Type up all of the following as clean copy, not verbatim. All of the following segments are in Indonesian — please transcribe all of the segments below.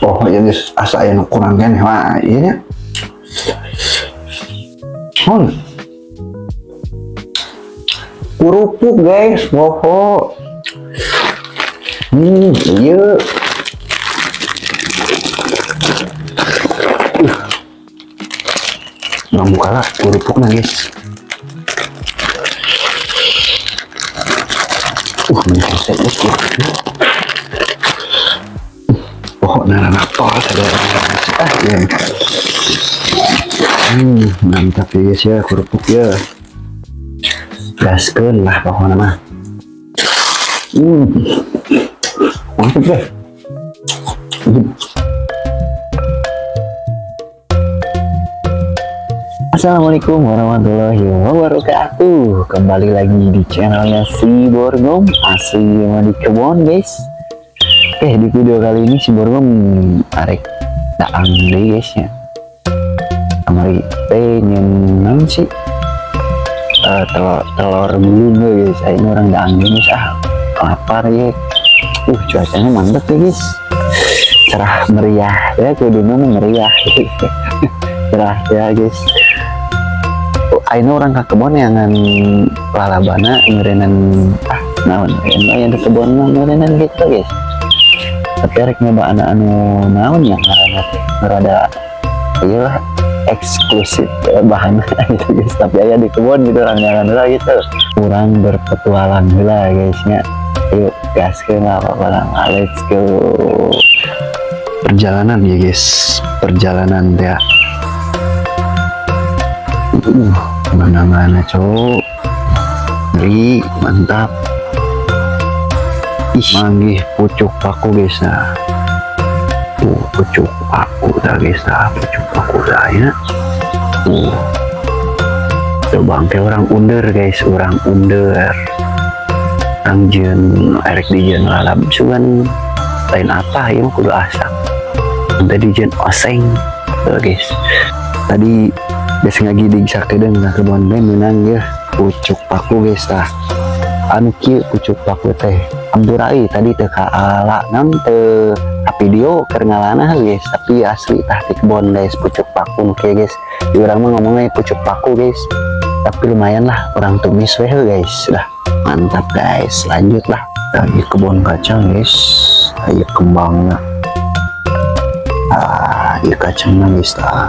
Oh ya guys, asa yang kurang kan wah iya kerupuk guys, woho. Iya. Nggak buka lah kerupuknya guys. Menyesek guys. Oh, apa ada ya. Mantap ya guys ya kerupuk ya. Gaskeun lah pokoknya mah. Mantap deh. Assalamualaikum warahmatullahi wabarakatuh. Kembali lagi di channelnya Si Borgom asli yang di kebon guys. Di video kali ini Si Borgom arek daang deh guys ya. Amari pengen sih telur gulung guys. Ini orang daang guys lapar ya. Cuacanya mantap ya guys. Cerah meriah ya, kudunya meriah. Cerah ya guys. Ini orang ke kebon yang lalabana ngerenan naon yang di kebon ngerenan gitu guys. Tapi rek nyoba anak naon yang ngerada iya eksklusif bahan gitu guys. Tapi aya di kebon gitu orang jalan gitu. Kurang berpetualang lah guysnya. Yuk gaskeun lah apa-apa. Let's go. Perjalanan ya guys. Perjalanan ya. Mana-mana cowok ngeri mantap. Manggih pucuk paku guys nah. Pucuk paku dah guys dah. Pucuk paku dah ya. Coba ke orang under guys. Orang under orang jen erek di jen lalap sugan lain apa ya kudu asak. Tadi jen oseng tuh guys. Tadi guys ngagidig sakedeung na kebon teh menang ya pucuk paku guys tah. Anu kieu pucuk paku teh amburai tadi teu kaala nam teu video keur ngalana guys, tapi asli tah di kebon guys pucuk paku oke guys. Di urang mah ngomongnya pucuk paku guys. Tapi lumayan lah orang tumis weh guys. Dah mantap guys. Lanjut lah. Di kebon kacang guys. Ayo kembangna. Di kacangna guys tah.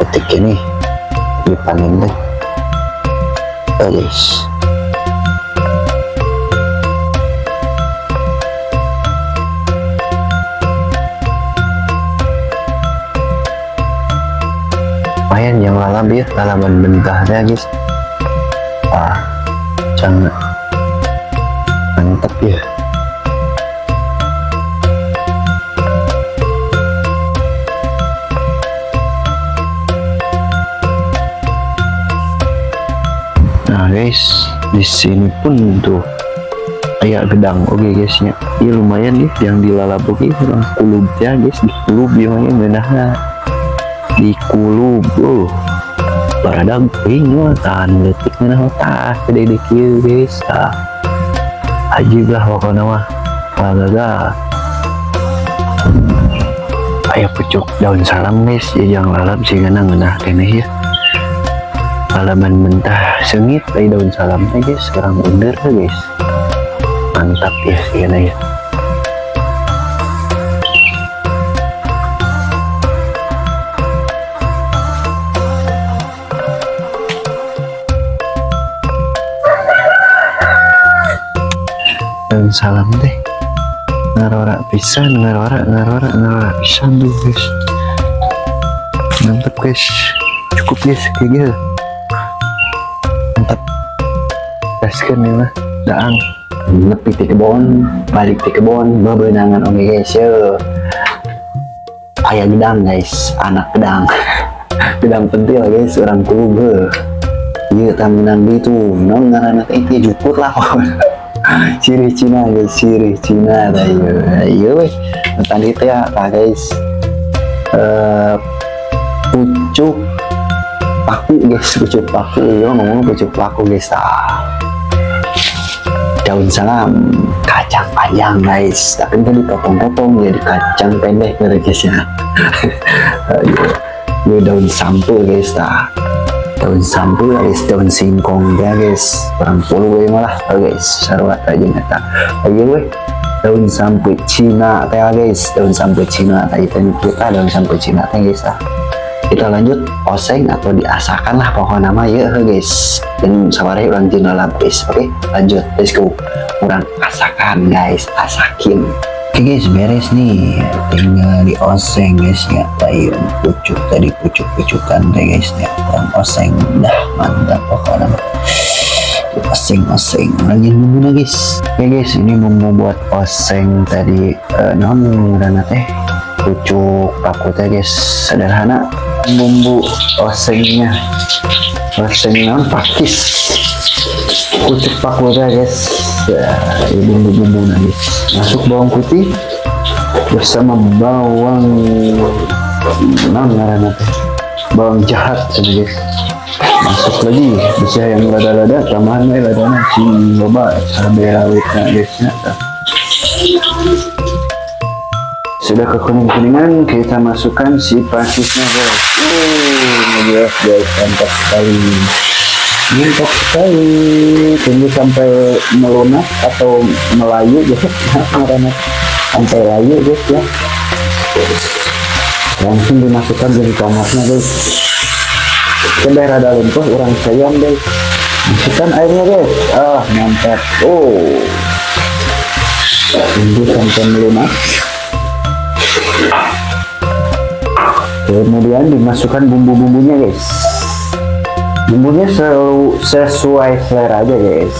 Petik ini dipanen deh guys. Lumayan yang lalap ya, lalaban mentahnya guys. Jangan mantap ya. Nah guys, di sini pun tuh kayak gedang oke guys ya. Iya lumayan ya yang dilalap oke orang kulub ya guys, di kulub gimana benahnya di kulub. Baradag ping tahan detik mana tah gede kieu guys. Ajib lah pokoknya mah. Gagal. Aya pucuk daun salam guys, yang lalap sih ngeunah keneh ya. Halaman mentah sengit dari daun salam guys. Sekarang under guys. Mantap ya sih ya. Daun salam teh ngarora pisan, ngarora pisan tuh guys. Mantap guys. Cukup guys kayak gitu. Mantap. Gaskeun ya mah daang nepi ti kebon, balik ti kebon bebenangan oke guys ya. Aya gedang guys, anak gedang. Gedang pentil guys, orang kulub. Ieu tah menang itu, naon ngaranna teh ieu jukur lah. Ciri Cina guys, ciri Cina dah ya weh. Tadi teh ya guys. Pucuk paku guys, pucuk paku ya ngomong pucuk paku guys daun salam, kacang panjang guys, tapi kan dipotong-potong jadi kacang pendek guys ya. Ini daun sampo guys, daun sampo guys, daun singkong ya guys, orang puluh malah guys, sarwa aja nyata. Ayo gue daun sampo Cina teh guys, daun sampo Cina tadi kita daun sampo Cina teh guys. Kita lanjut oseng atau diasakan lah pokoknya nama ya guys, dan sabarnya orang Jin lalap guys. Oke lanjut, let's go. Orang asakan guys, asakin. Oke guys, beres nih, tinggal di oseng guys ya. Tayo pucuk tadi, pucuk-pucukan deh guys ya. Orang oseng dah mantap pokoknya. Oseng lagi bumbu guys. Oke guys, ini bumbu buat oseng tadi non dan teh pucuk paku teh guys, sederhana. Bumbu osengnya, oseng non pakis, pucuk paku teh guys. Ya, ini bumbu-bumbu guys. Masuk bawang putih bersama bawang non ngaranna teh, bawang jahat tadi guys. Masuk lagi bisa yang rada-rada tambahan we ladana si loba cabai rawitna guys ya. Sudah kekuning-kuningan, kita masukkan si pakisnya guys. Jelas guys, mantap sekali. Mantap sekali. Tunggu sampai melunak atau melayu guys. Sampai layu guys ya. Langsung dimasukkan jadi tomatnya guys. Sampai rada lumpuh, orang sayang guys. Masukkan airnya guys. Mantap. Tunggu sampai melunak. Kemudian dimasukkan bumbu-bumbunya guys. Bumbunya sesuai selera aja guys.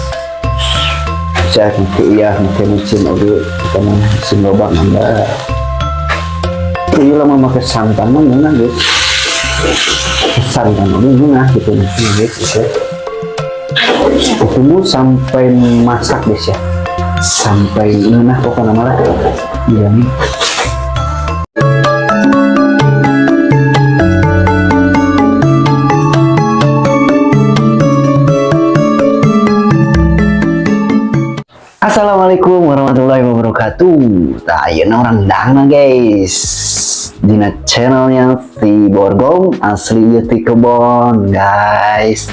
Jadi ya mungkin mesin oke karena mesin lobang enggak. Ini lama pakai santan mana guys. Santan ini gimana gitu guys ya. Tunggu sampai masak guys ya. Sampai mana pokoknya malah. Iya nih. Assalamualaikum warahmatullahi wabarakatuh. Ayeuna orang dangna guys dina channelnya Si Borgong asli ieu ti kebon guys.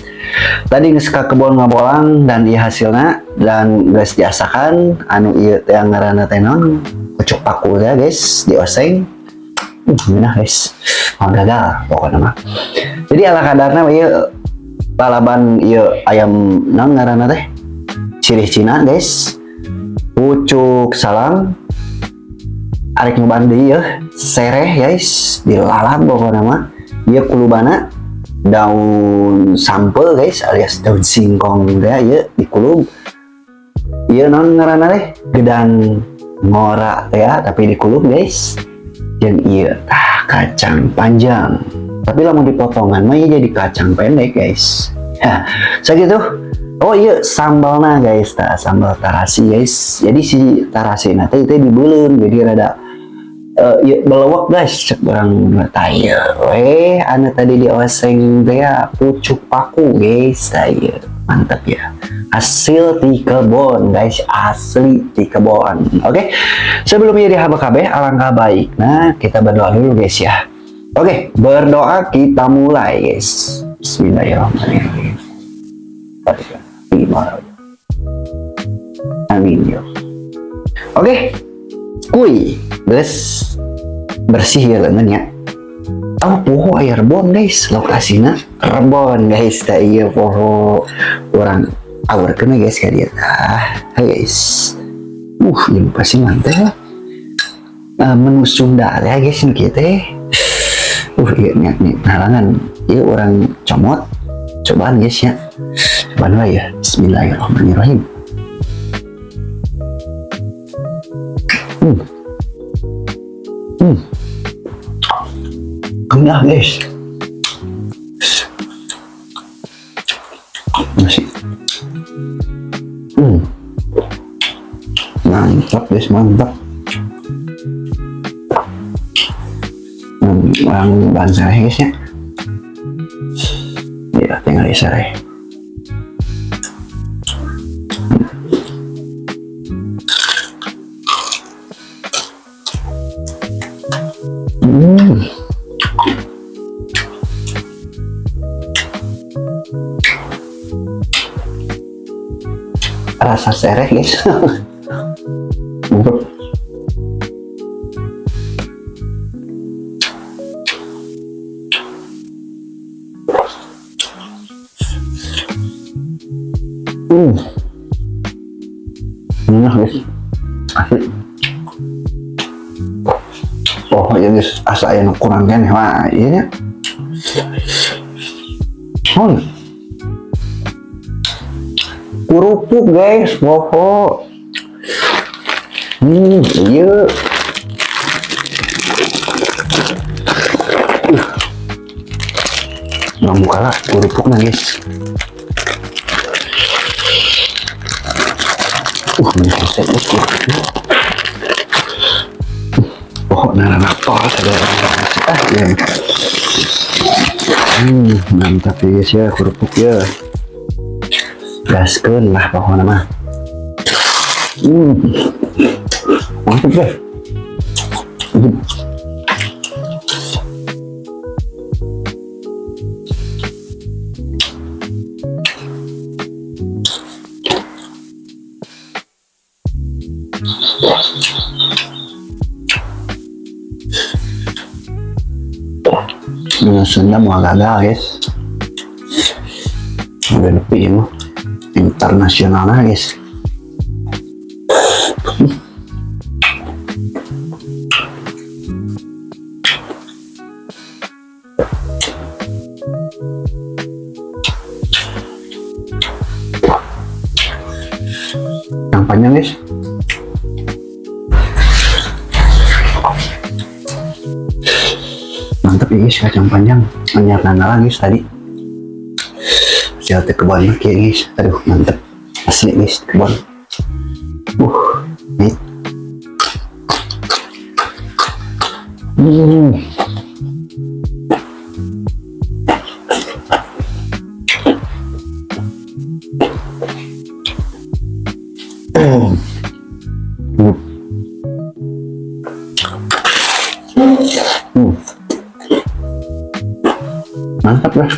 Tadi geus ka kebon ngabolang dan ieu hasilna dan geus diasakan anu ieu teh ngaranna teh naon pucuk paku ya guys, dioseng. Nah guys, gagal pokoknya mah. Jadi ala kadarna ieu lalaban ieu ayam naon ngaranna teh cirih Cina guys. Pucuk salam arek ngebandi ya sereh guys dilalap pokoknya mah ieu kulubana daun sampel guys alias daun singkong ya ieu dikulub ieu naon ngaranna teh gedang ngora ya tapi dikulub guys jeung ieu kacang panjang tapi lamun dipotongan mah ieu jadi kacang pendek guys ya sakitu. Oh iya sambalnya guys, sambal tarasi guys. Jadi si tarasi nanti itu dibelem jadi rada belewek guys. Cek orang tayo. Anu tadi dioseng ya pucuk paku guys. Tayo mantap ya. Hasil di kebon guys, asli di kebon. Oke. Sebelumnya di HBKB alangkah baik. Nah kita berdoa dulu guys ya. Oke, berdoa kita mulai guys. Bismillahirrahmanirrahim. Amin yo. Oke, kui guys bersih ya lengannya. Poho air rebon guys, lokasinya rebon guys. Tak iya poho orang awar kena guys kalian. Guys, ini pasti mantap. Menu Sunda ya guys ini kita. Iya nih halangan. Iya orang comot. Cobaan guys ya. Cobaan ya. Bismillahirrahmanirrahim. Enggak guys. Masih. Mantap guys, mantap. Orang bangsa guys ya. Ya tinggal diserai. Hmm. Rasa sereh guys. Mantap. Enak guys, asli. Oh ya guys, asa yang kurang kan? Wah iya ya. Kerupuk guys, boho. Iya. Nggak mau kalah kerupuknya guys. Menyesek guys. Boho nara naktor ada ya. Mantap guys ya kerupuk ya. Gaskeun lah pokoknya mah. Mantap deh. Sunda mau gagal guys. Udah nepi ya mah. Internasional lah guys. Yang panjang guys. Mantap ya guys, kacang panjang. Banyak nana guys tadi. Siapa kebun ya guys. Aduh mantap. Asli guys kebun. Nih. Mantap lah.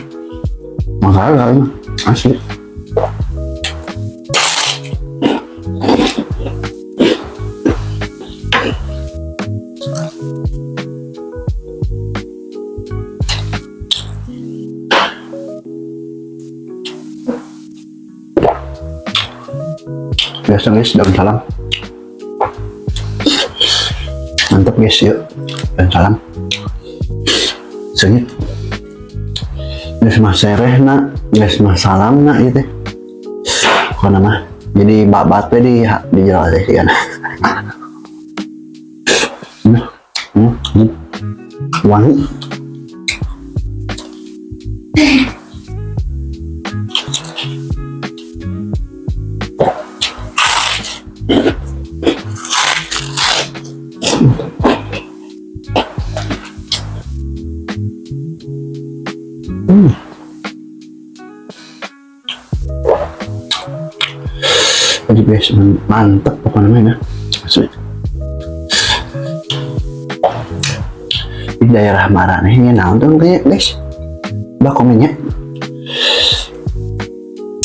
Makanya ini asli. Biasa guys, daun salam. Mantap guys, yuk daun salam. Sengit. Guys mah sereh nak, guys mah salam nak gitu. Kok nama? Jadi babat di jelas deh kan. Wangi. Jadi guys mantap pokoknya ya. Asli. Di daerah Maraneh ini nonton kayak guys. Bah komennya.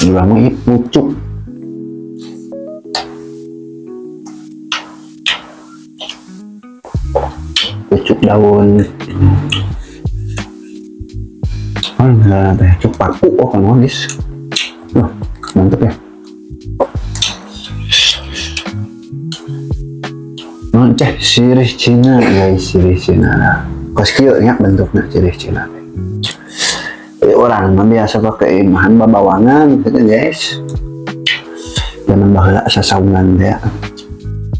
Juga mau pucuk. Pucuk daun. Enggak teh cuk paku kan guys. Mantap ya. Cek sirih Cina guys, sirih Cina. Kos kieu nya bentuknya sirih Cina. Orang biasa pakai bahan babawangan gitu guys. Zaman baheula sasaungan teh.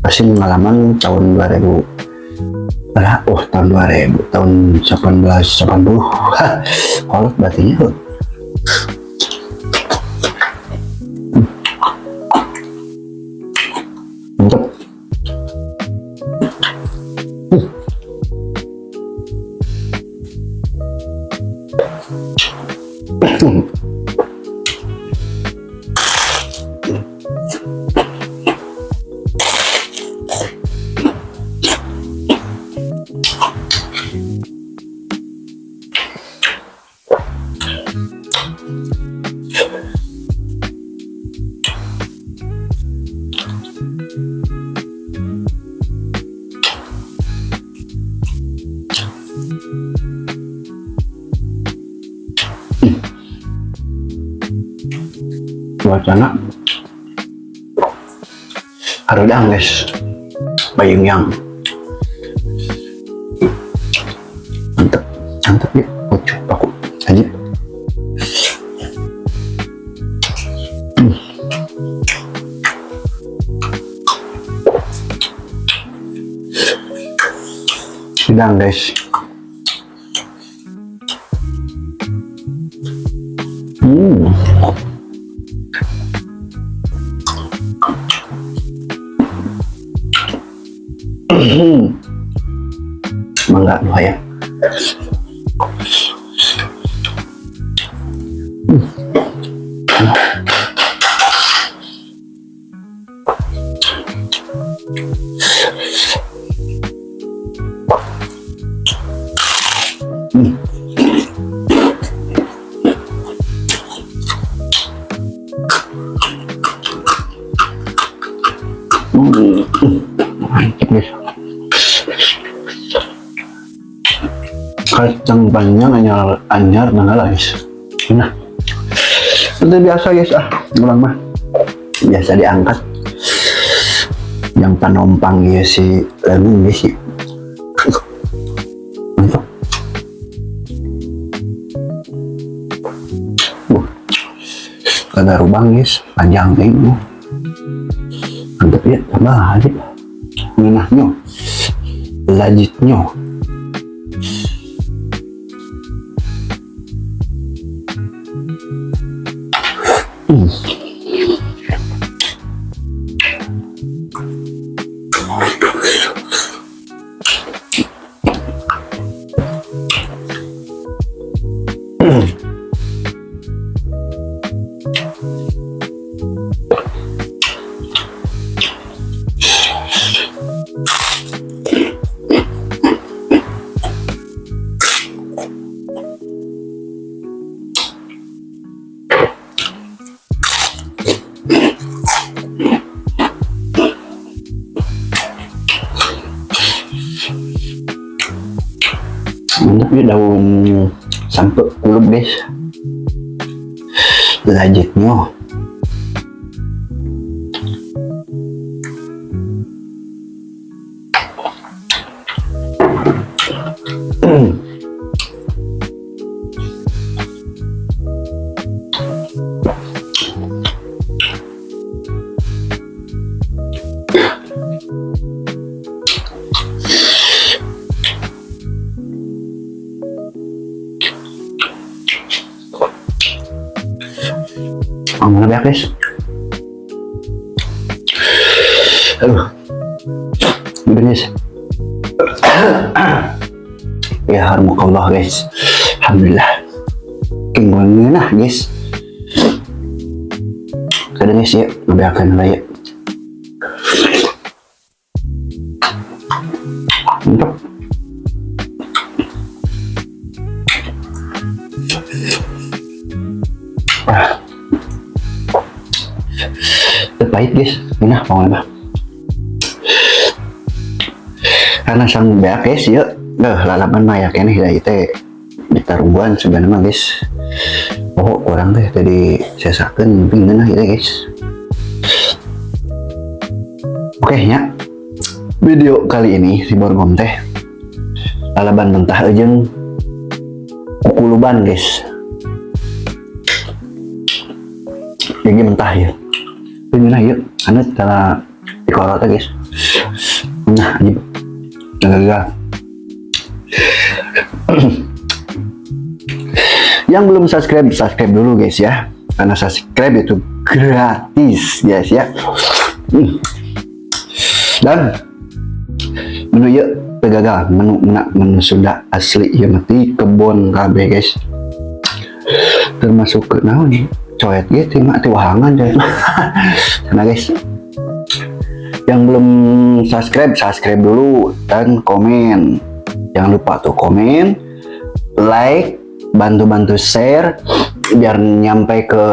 Pasti pengalaman tahun 2000. Tahun 2000, tahun 1880. Kolot batinya. Mantap. Wacana harudang guys, bayang yang mantap mantap ya, lucu aku ajib. Sidang guys. Mangga ya. Mantap guys. Kacang panjang anyar nangala guys. Nah, seperti biasa guys, ulang mah biasa diangkat. Yang penumpang ya si Lemon guys sih. Mantap. Kagak rubang guys, panjang ini. Mantap ya, tambah aja. Minahnya, lajitnya. Mantap ya, daun sampai kulup guys, lajitnya. Mana banyak guys. Aduh, beres. Ya harmukallah guys, alhamdulillah. Kingguan nah guys. Kadang guys ya, ngebiarkan lah ya. Mantap. Pahit guys, ini mau apa? Karena sang beak guys ya, lalapan mah ya kayaknya hidayah teh ditaruhan sebenarnya guys. Oh orang teh tadi saya saken pingin lah guys. Oke ya, video kali ini di Borgom teh lalaban mentah ejeng kukuluban guys. Jadi mentah ya. Ini lah yuk, anda setelah dikolot guys. Nah, aja gagal. Yang belum subscribe dulu guys ya, karena subscribe itu gratis guys ya. Dan menu yuk gagal, menu sudah asli ya, mati kebun KB guys, termasuk ke naon nih coet gitu mati wahangan deh. Karena guys yang belum subscribe dulu dan komen, jangan lupa tuh komen, like, bantu share biar nyampe ke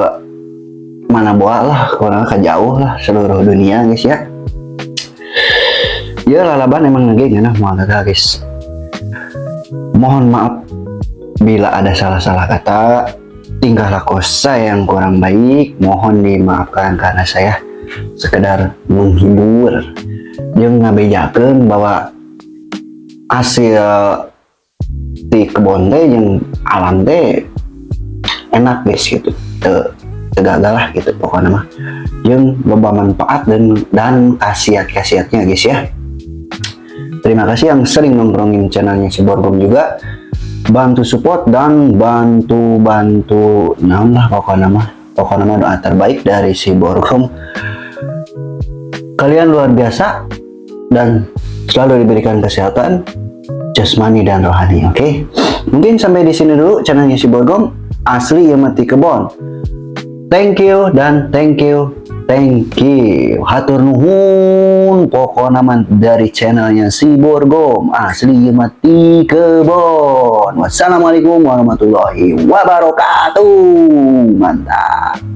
mana boa lah, kurang ke jauh lah seluruh dunia guys ya. Ya lalaban emang ngegeng nah mau gagal guys. Mohon maaf bila ada salah-salah kata. tingkah laku saya yang kurang baik mohon dimaafkan karena saya sekedar menghibur jeung ngabejakeun bahwa hasil di kebon teh jeung alam teh enak guys gitu, gagal lah gitu pokoknya mah yang loba manfaat dan khasiat-khasiatnya guys ya. Terima kasih yang sering nongkrongin channelnya si Borgom juga, bantu support dan bantu naon lah pokoknya mah doa terbaik dari si Borgom. Kalian luar biasa dan selalu diberikan kesehatan jasmani dan rohani. Oke? Mungkin sampai di sini dulu channelnya si Borgom, asli yang mati kebon. Thank you dan thank you. Hatur nuhun pokoknya man dari channelnya si Borgom, asli yang mati kebon. Wassalamualaikum warahmatullahi wabarakatuh. Mantap.